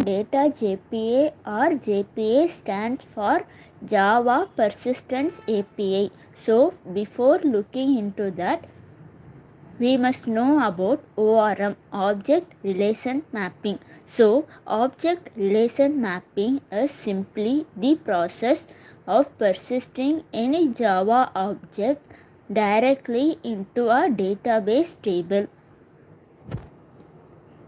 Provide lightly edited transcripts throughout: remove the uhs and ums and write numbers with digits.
data JPA or JPA stands for Java Persistence API. So before looking into that, we must know about ORM, Object Relation Mapping. So Object Relation Mapping is simply the process of persisting any Java object directly into a database table.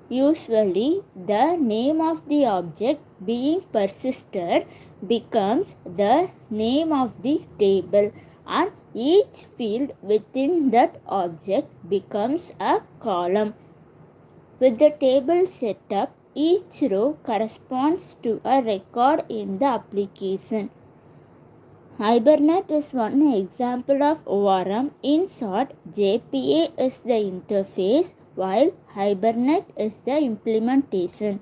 Usually, the name of the object being persisted becomes the name of the table, and each field within that object becomes a column. With the table set up, each row corresponds to a record in the application. Hibernate is one example of ORM. In short, JPA is the interface while Hibernate is the implementation.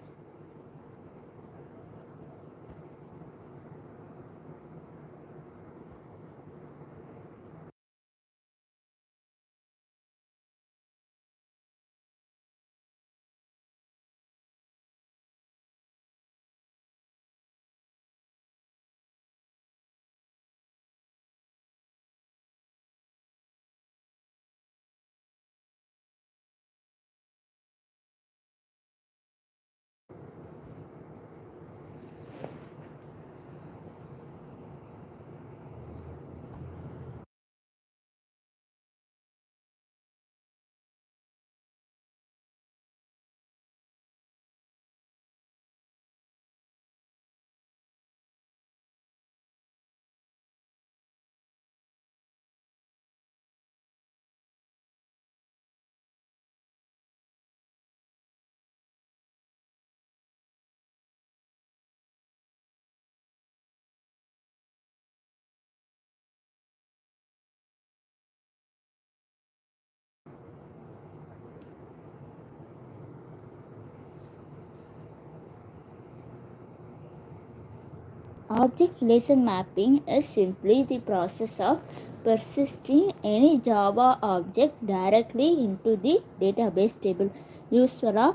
Object relation mapping is simply the process of persisting any Java object directly into the database table. யூஸ்வலாக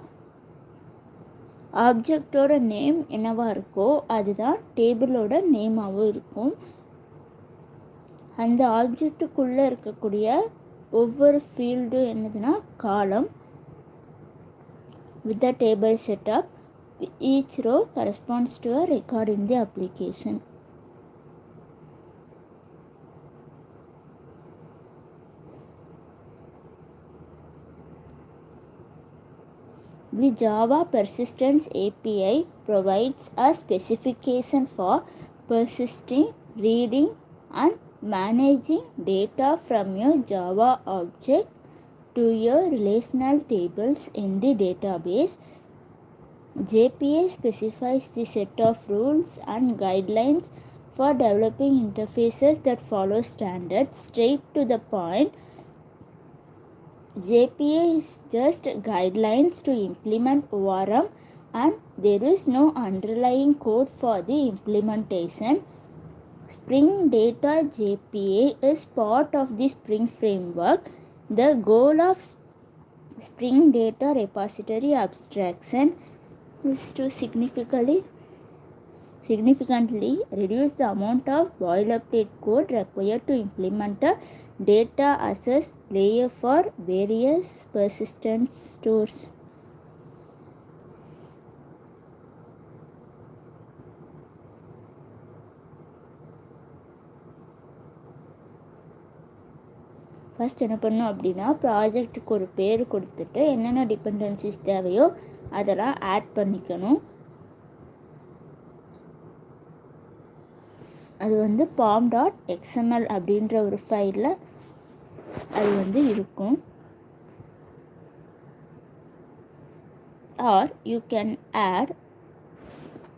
ஆப்ஜெக்டோட name என்னவாக இருக்கோ அதுதான் டேபிளோட நேமாகவும் இருக்கும். அந்த ஆப்ஜெக்டுக்குள்ளே இருக்கக்கூடிய ஒவ்வொரு field என்னதுன்னா காலம். With the table setup, each row corresponds to a record in the application. The Java Persistence API provides a specification for persisting, reading, and managing data from your Java object to your relational tables in the database. JPA specifies the set of rules and guidelines for developing interfaces that follow standards. Straight to the point, JPA is just guidelines to implement ORM, and there is no underlying code for the implementation. Spring Data JPA is part of the Spring framework. The goal of Spring Data Repository abstraction is to significantly reduce the amount of boilerplate code required to implement a data access layer for various persistent stores. First என்ன பண்ணணும் அப்படின்னா, ப்ராஜெக்ட்டுக்கு ஒரு பேர் கொடுத்துட்டு என்னென்ன dependencies தேவையோ அதெல்லாம் add பண்ணிக்கணும். அது pom.xml அப்படின்ற ஒரு ஃபைலில் அது இருக்கும். Or you can add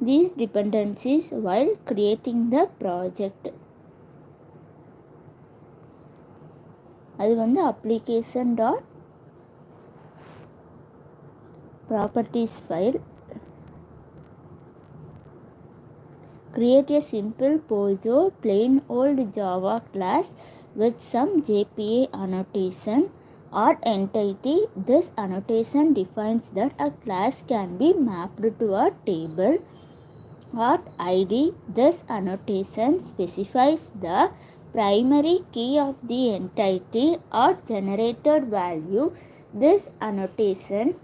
these dependencies while creating the project. அது application.properties file. Create a simple Pojo plain old Java class with some JPA annotation. Art entity, this annotation defines that a class can be mapped to a table. Art ID, this annotation specifies the primary key of the entity or generated value. This annotation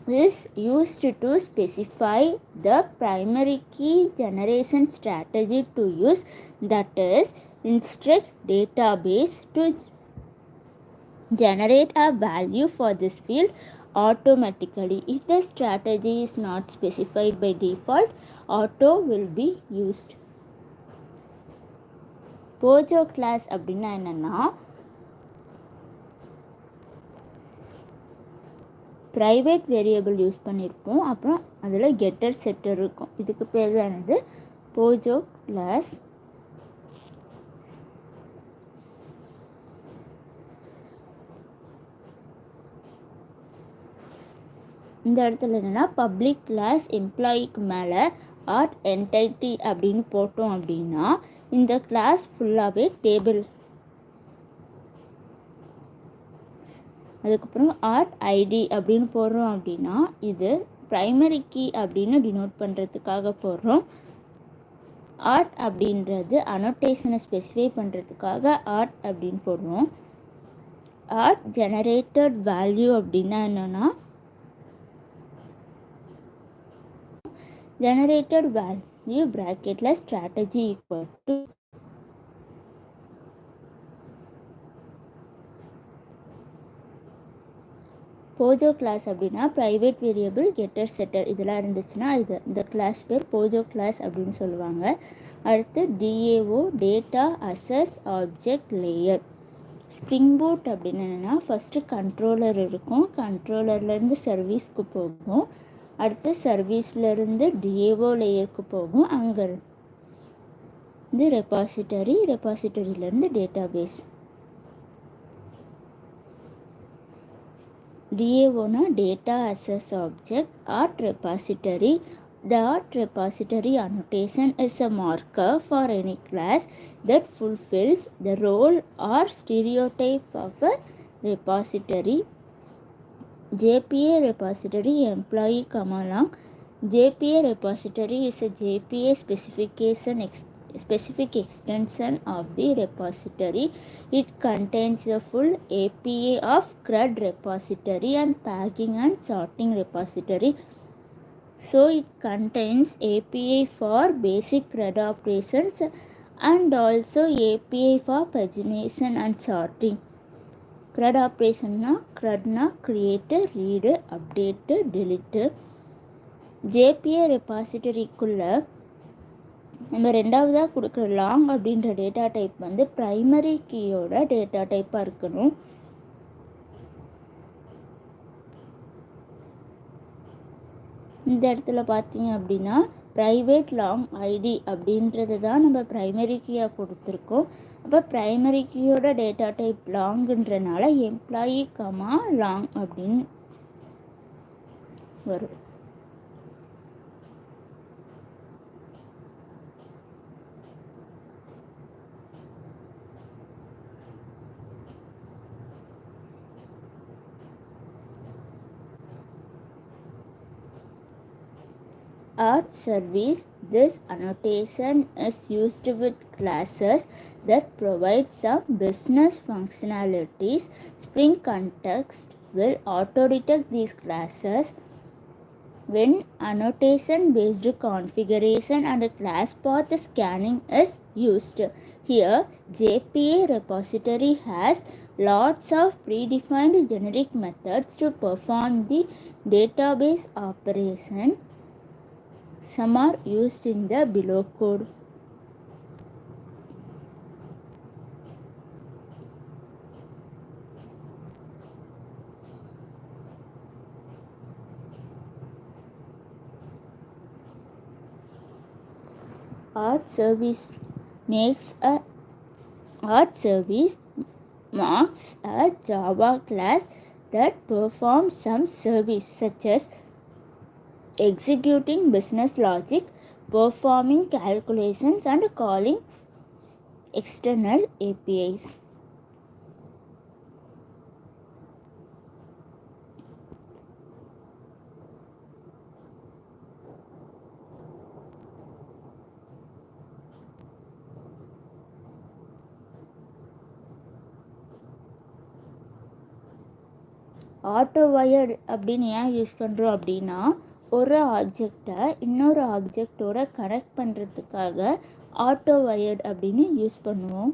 is used to specify the primary key generation strategy to use, that is, instructs database to generate a value for this field automatically. If the strategy is not specified by default, auto will be used. Pojo class அப்படின்னா என்னன்னா private variable use பண்ணியிருப்போம், அப்புறம் அதில் getter செட்டர் இருக்கும். இதுக்கு பேர் தானது போஜோ class. இந்த இடத்துல என்னென்னா பப்ளிக் கிளாஸ் எம்ப்ளாயிக்கு மேலே ஆர்ட் என்டைட்டி அப்படின்னு போட்டோம் அப்படின்னா இந்த கிளாஸ் ஃபுல்லாகவே டேபிள். அதுக்கப்புறம் ஆர்ட் ஐடி அப்படின்னு போடுறோம் அப்படின்னா இது ப்ரைமரி கீ அப்படின்னு டினோட் பண்ணுறதுக்காக போடுறோம். ஆர்ட் அப்படின்றது அனோட்டேஷனை ஸ்பெசிஃபை பண்ணுறதுக்காக ஆர்ட் அப்படின்னு போடுவோம். ஆர்ட் ஜெனரேட்டட் வேல்யூ அப்படின்னா என்னென்னா generated value bracketல strategy equal to POJO class அப்படின்னா ப்ரைவேட் வேரியபிள் கெட்டர் செட்டர் இதெல்லாம் இருந்துச்சுன்னா இந்த கிளாஸ் பேர் போஜோ கிளாஸ் அப்படின்னு சொல்லுவாங்க. அடுத்து DAO data access object layer. Spring boot அப்படின்னு என்னென்னா ஃபஸ்ட்டு கண்ட்ரோலர் இருக்கும், கண்ட்ரோலர்லேருந்து சர்வீஸ்க்கு போகும், அடுத்து சர்வீஸ்லேருந்து DAO லேயருக்கு போகும், அங்கேருந்து ரெபாசிட்டரியிலேருந்து டேட்டாபேஸ். DAOனா data access object. Art repository. The art repository annotation is a marker for any class that fulfills the role or stereotype of a repository. Jpa Repository employee long. Jpa Repository is a Jpa specific extension of the repository. It contains the full API of CRUD repository and packing and sorting repository. So it contains API for basic CRUD operations and also API for pagination and sorting. CRUD ஆப்ரேஷன்னா CRUDனா create, read, update, delete. JPA ரெபாசிட்டரிக்குள்ளே நம்ம ரெண்டாவதாக கொடுக்குற long அப்படின்ற data type வந்து primary கீயோட data டைப்பாக இருக்கணும். இந்த இடத்துல பார்த்தீங்க அப்படின்னா ப்ரைவேட் லாங் ஐடி அப்படின்றது தான் நம்ம ப்ரைமரி கீயாக கொடுத்துருக்கோம். அப்போ ப்ரைமரி கீயோட டேட்டா டைப் லாங்குன்றனால எம்ப்ளாயி லாங் அப்படின்னு வரும். Art service. This annotation is used with classes that provide some business functionalities. Spring context will auto-detect these classes when annotation based configuration and class path scanning is used. Here, Jpa repository has lots of predefined generic methods to perform the database operation. Some are used in the below code. Art service marks a Java class that performs some service such as executing business logic, performing calculations and calling external APIs. Auto wired அப்படின்னு ஏன் use பண்ணுறோம் அப்படின்னா, ஒரு ஆப்ஜெக்டை இன்னொரு ஆப்ஜெக்டோட connect பண்ணுறதுக்காக auto wired அப்படின்னு use பண்ணுவோம்.